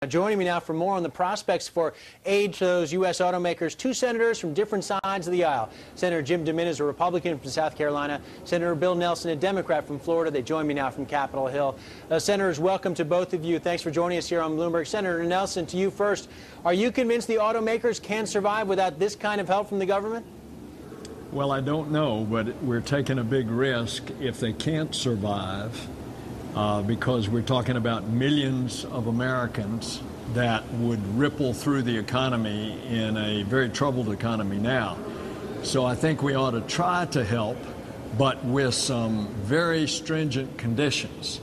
Joining me now for more on the prospects for aid to those U.S. automakers, two senators from different sides of the aisle. Senator Jim DeMint is a Republican from South Carolina. Senator Bill Nelson, a Democrat from Florida. They join me now from Capitol Hill. Senators, welcome to both of you. Thanks for joining us here on Bloomberg. Senator Nelson, to you first. Are you convinced the automakers can survive without this kind of help from the government? Well, I don't know, but we're taking a big risk if they can't survive. Because we're talking about millions of Americans that would ripple through the economy in a very troubled economy now. So I think we ought to try to help, but with some very stringent conditions.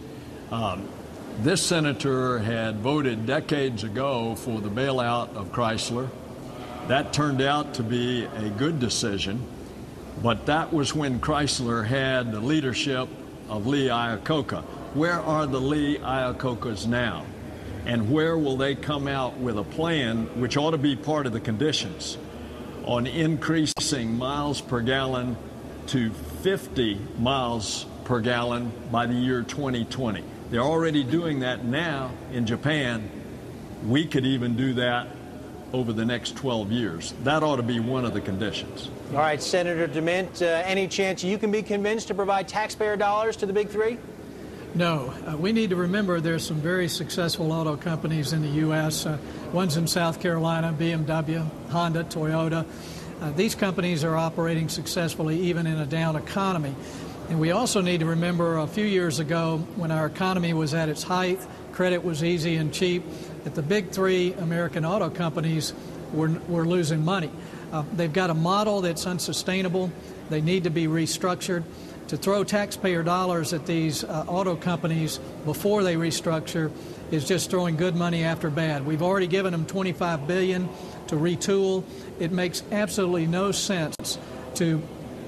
This senator had voted decades ago for the bailout of Chrysler. That turned out to be a good decision, but that was when Chrysler had the leadership of Lee Iacocca. Where are the Lee Iacocca's now? And where will they come out with a plan, which ought to be part of the conditions, on increasing miles per gallon to 50 miles per gallon by the year 2020? They're already doing that now in Japan. We could even do that over the next 12 years. That ought to be one of the conditions. All right, Senator DeMint, any chance you can be convinced to provide taxpayer dollars to the big three? No. We need to remember there's some very successful auto companies in the U.S. One's in South Carolina, BMW, Honda, Toyota. These companies are operating successfully even in a down economy. And we also need to remember a few years ago when our economy was at its height, credit was easy and cheap, that the big three American auto companies were losing money. They've got a model that's unsustainable. They need to be restructured. To throw taxpayer dollars at these auto companies before they restructure is just throwing good money after bad. We've already given them $25 billion to retool. It makes absolutely no sense to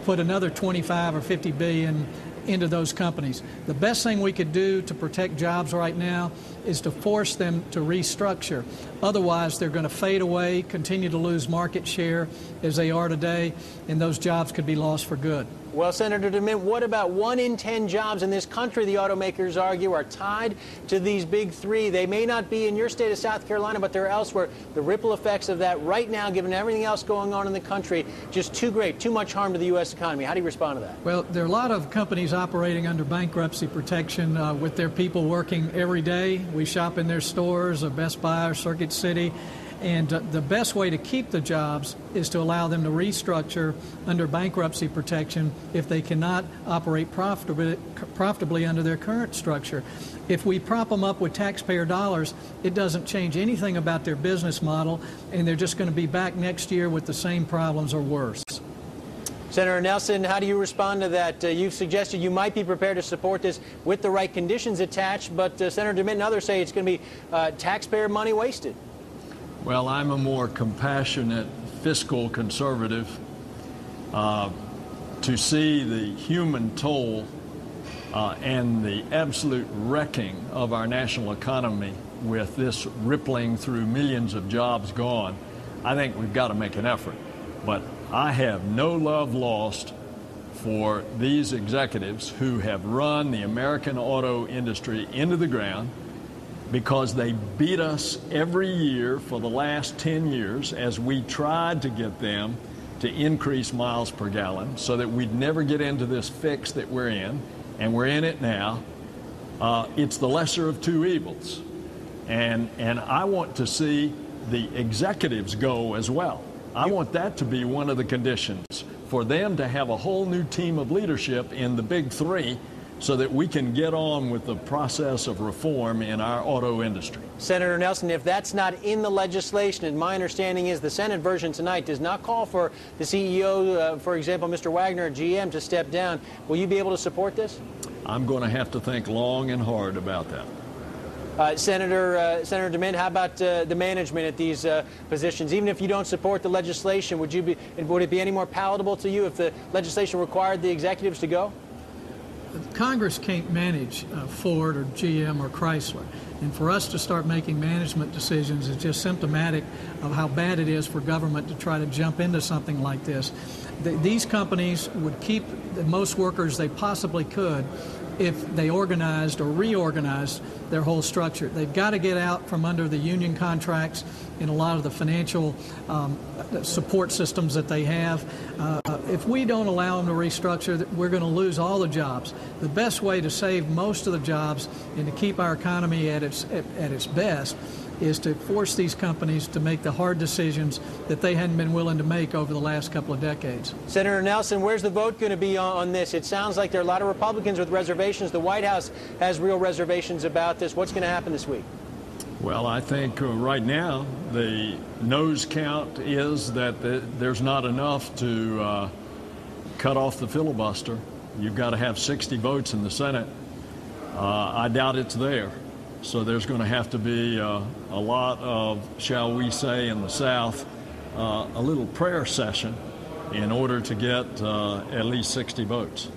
put another $25 or $50 billion into those companies. The best thing we could do to protect jobs right now is to force them to restructure. Otherwise, they're going to fade away, continue to lose market share as they are today, and those jobs could be lost for good. Well, Senator DeMint, what about 1 in 10 jobs in this country, the automakers argue, are tied to these big three? They may not be in your state of South Carolina, but they're elsewhere. The ripple effects of that right now, given everything else going on in the country, just too great, too much harm to the U.S. economy. How do you respond to that? Well, there are a lot of companies operating under bankruptcy protection with their people working every day. We shop in their stores, Best Buy or Circuit City. And the best way to keep the jobs is to allow them to restructure under bankruptcy protection if they cannot operate profitably under their current structure. If we prop them up with taxpayer dollars, it doesn't change anything about their business model, and they're just going to be back next year with the same problems or worse. Senator Nelson, how do you respond to that? You've suggested you might be prepared to support this with the right conditions attached, but Senator DeMint and others say it's going to be taxpayer money wasted. Well, I'm a more compassionate fiscal conservative. To see the human toll and the absolute wrecking of our national economy with this rippling through millions of jobs gone, I think we've got to make an effort. But I have no love lost for these executives who have run the American auto industry into the ground, because they beat us every year for the last 10 years as we tried to get them to increase miles per gallon so that we'd never get into this fix that we're in, and we're in it now. It's the lesser of two evils. And I want to see the executives go as well. I want that to be one of the conditions, for them to have a whole new team of leadership in the big three, so that we can get on with the process of reform in our auto industry. Senator Nelson, if that's not in the legislation, and my understanding is the Senate version tonight does not call for the CEO, for example, Mr. Wagner at GM, to step down, will you be able to support this? I'm going to have to think long and hard about that. Senator DeMint, how about the management at these positions? Even if you don't support the legislation, would it be any more palatable to you if the legislation required the executives to go? Congress can't manage Ford or GM or Chrysler. And for us to start making management decisions is just symptomatic of how bad it is for government to try to jump into something like this. These companies would keep the most workers they possibly could if they organized or reorganized their whole structure. They've got to get out from under the union contracts in a lot of the financial support systems that they have. If we don't allow them to restructure, we're going to lose all the jobs. The best way to save most of the jobs and to keep our economy at its best is to force these companies to make the hard decisions that they hadn't been willing to make over the last couple of decades. Senator Nelson, where's the vote going to be on this? It sounds like there are a lot of Republicans with reservations. The White House has real reservations about this. What's going to happen this week? Well, I think right now the no's count is that there's not enough to cut off the filibuster. You've got to have 60 votes in the Senate. I doubt it's there. So there's going to have to be a lot of, shall we say, in the South, a little prayer session in order to get at least 60 votes.